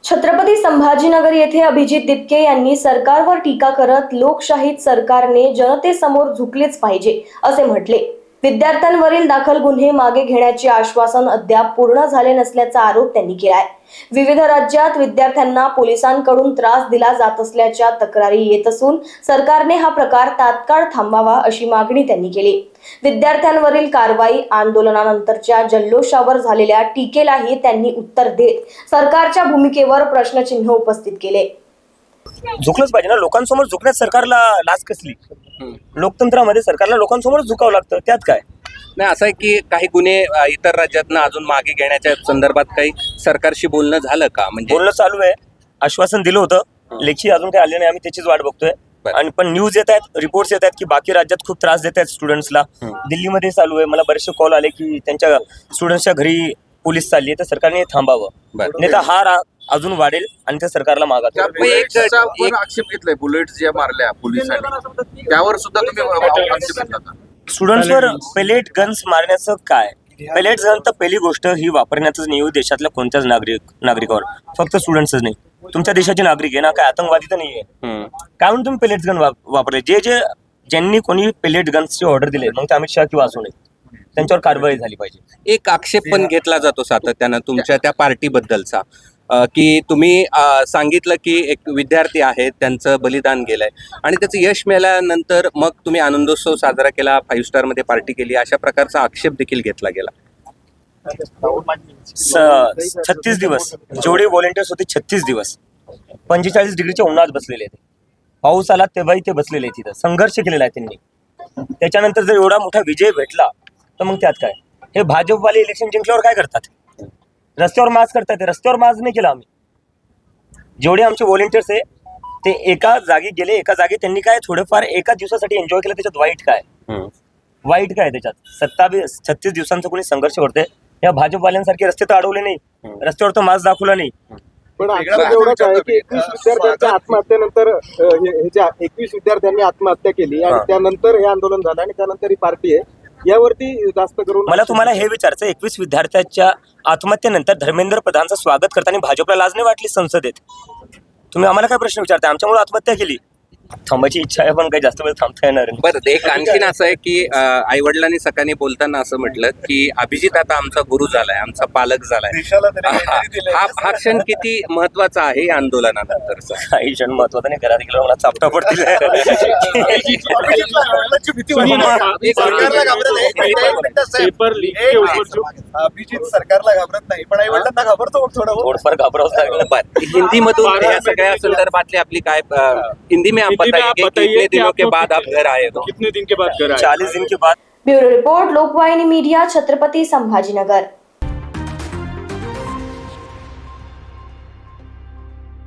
छत्रपती संभाजीनगर येथे अभिजित दिपके यांनी सरकारवर टीका करत लोकशाहीत सरकारने जनतेसमोर झुकलेच पाहिजे असे म्हटले। विद्यार्थ्यांवरील दाखल गुन्हे मागे घेण्याचे आश्वासन अद्याप पूर्ण झाले नसल्याचा आरोप त्यांनी केलाय। विविध राज्यात विद्यार्थ्यांना पोलिसांकडून त्रास दिला जात असल्याच्या तक्रारी येत असून सरकारने हा प्रकार तात्काळ थांबावा अशी मागणी त्यांनी केली। विद्यार्थ्यांवरील कारवाई आंदोलनानंतरच्या जल्लोषावर झालेल्या टीकेलाही त्यांनी उत्तर देत सरकारच्या भूमिकेवर प्रश्नचिन्ह उपस्थित केले। झुकलंच पाहिजे ना, लोकांसमोर झुकण्यात सरकारला लाज कसली? लोकतंत्रामध्ये सरकारला लोकांसमोर झुकावं लागतं, त्यात काय नाही। असं आहे की काही गुन्हे इतर राज्यातनं अजून मागे घेण्याच्या संदर्भात काही सरकारशी बोलणं झालं का? म्हणजे बोलणं चालू आहे, आश्वासन दिलं होतं, लेखी अजून काही आले नाही, आम्ही त्याचीच वाट बघतोय। आणि पण न्यूज येत आहेत, रिपोर्ट्स येत आहेत की बाकी राज्यात खूप त्रास देत आहेत स्टुडंट्सला। दिल्लीमध्ये चालू आहे, मला बरेचसे कॉल आले की त्यांच्या स्टुडंट्सच्या घरी पोलीस चालली आहे, तर सरकारने थांबावं, नाही तर हा अजून वाढेल आणि त्या सरकारला मागा। आक्षेप घेतलाय बुलेट ज्या मारल्या पोलिसांनी, त्यावर सुद्धा तुम्ही आक्षेप घेतला? स्टुडंट्सवर पेलेट गन्स मारण्याचं काय? पेलेट गन तर पहिली गोष्ट ही वापरण्याचंच नाही देशातल्या कोणत्याच नागरिकावर, फक्त स्टुडंट्सच नाही, तुमच्या देशाचे नागरिक आहे ना, काय आतंकवादी तर नाहीये। काय म्हणून तुम्ही पेलेट गन वापरले? ज्यांनी कोणी पेलेट गन्सची ऑर्डर दिले, मग ते अमित शहा किंवा असू नये, त्यांच्यावर कारवाई झाली पाहिजे। एक आक्षेप पण घेतला जातो सातत्यानं तुमच्या त्या पार्टीबद्दलचा, की तुम्ही सांगितलं की एक विद्यार्थी आहेत, त्यांचं बलिदान गेलंय आणि त्याचं यश मिळाल्यानंतर मग तुम्ही आनंदोत्सव साजरा केला, 5 स्टार मध्ये पार्टी केली, अशा प्रकारचा आक्षेप देखील घेतला गेला। 36 दिवस जेवढे व्हॉलेंटियर्स होते, 36 दिवस 45 डिग्रीच्या उन्हात बसलेले ते, पाऊस आला तेव्हाही ते बसलेले, तिथं संघर्ष केलेला आहे त्यांनी। त्याच्यानंतर जर एवढा मोठा विजय भेटला तर मग त्यात काय? हे भाजपवाले इलेक्शन जिंकल्यावर काय करतात? रस्त्यावर मार्च करतात, रस्त्यावर मार्च नाही केला आम्ही। जेवढे आमचे व्हॉलेंटियर्स आहे ते एका जागी गेले, एका जागी त्यांनी काय थोडंफार एका दिवसासाठी एन्जॉय केलं, त्याच्यात वाईट काय? वाईट काय त्याच्यात? 36 दिवसांचा कोणी संघर्ष करतोय, या भाजपवाल्यांसारखे रस्ते तर अडवले नाही, रस्त्यावर तर मार्च दाखवला नाही। पण एवढंच आहे की 21 विद्यार्थ्यांच्या आत्महत्येनंतर 21 विद्यार्थ्यांनी आत्महत्या केली आणि त्यानंतर हे आंदोलन झालं आणि त्यानंतर ही पार्टी आहे, यावरती जास्त करून मला तुम्हाला हे विचारायचं, 21 विद्यार्थ्यांच्या आत्महत्येनंतर धर्मेंद्र प्रधानचं स्वागत करताना भाजपला लाज नाही वाटली संसदेत? तुम्ही आम्हाला काय प्रश्न विचारताय? आमच्यामुळे आत्महत्या केली, थांबायची इच्छा आहे पण काही जास्त वेळ थांबता येणार नाही। बरं, एक आणखीन असं आहे की आई वडिलांनी सकाळी बोलताना असं म्हटलं की अभिजित आता आमचा गुरु झालाय, आमचा पालक झालाय। हा क्षण किती महत्वाचा आहे या आंदोलनानंतरचा? काही क्षण महत्वाचा नाही, घरात गेलो मला चापटा पडतील। अभिजित सरकारला घाबरत नाही, पण आई वडिलांना घाबरतो थोडंफार घाबरावं लागलं। हिंदी मधून या सगळ्या संदर्भातली आपली काय, हिंदी में आप बताइए कि कितने दिनों के बाद आप घर आए हो? कितने दिन के बाद घर आए? 40 दिन के बाद। Bureau report, Lokvahini media, Chhatrapati Sambhajinagar.